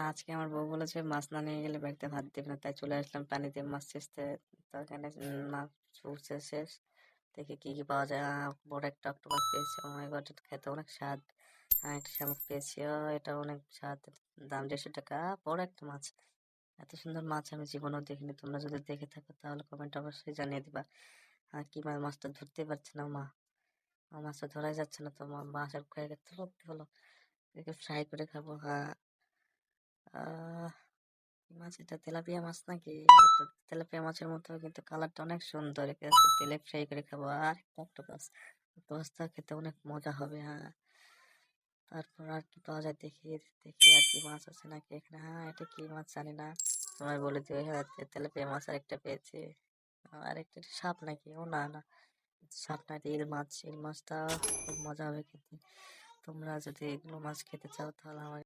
আজকে আমার বউ বলেছে মাছ না নিয়ে গেলে বাড়িতে ভাত দেবে না, তাই চলে আসলাম পানিতে মাছ ছেঁচতে। তো এখানে মাছ ছুটছে শেষ, দেখি কি কি পাওয়া যায়। বড় একটা অক্টোপাস পেয়েছি, ও মাই গড, এটা খেতে অনেক স্বাদ। একটা শামুক পেয়েছি, এটা অনেক স্বাদ, দাম 150 টাকা। বড় একটা মাছ, এত সুন্দর মাছ আমি জীবনেও দেখিনি। তোমরা যদি দেখে থাকো তাহলে কমেন্ট অবশ্যই জানিয়ে দিবা। কি মাছটা ধরতে পারছে না মা, আমার মাছটা ধরাই যাচ্ছে না, তো মা বাসার খেয়ে গেছে হলো, এটাকে ফ্রাই করে খাবো। আহ কি মাছ এটা, তেলাপিয়া মাছ নাকি? এটা তেলাপিয়া মাছের মতো, কিন্তু কালারটা অনেক সুন্দর। একে আজকে তেলে ফ্রাই করে খাবো। আর একটা অক্টোপাস, অক্টোপাসটা খেতে অনেক মজা হবে। তারপর আর কি পাওয়া যায় দেখি, দেখি আর কি মাছ আছে নাকি এখানে। এটা কি মাছ জানি না, তোমায় বলে দিও। তেলাপিয়া মাছ আরেকটা পেয়েছি। আর একটা সাপ নাকি? ও না না, সাপ না, এটা ইল মাছ। ইল মাছটা খুব মজা হবে খেতে। তোমরা যদি এগুলো মাছ খেতে চাও তাহলে আমার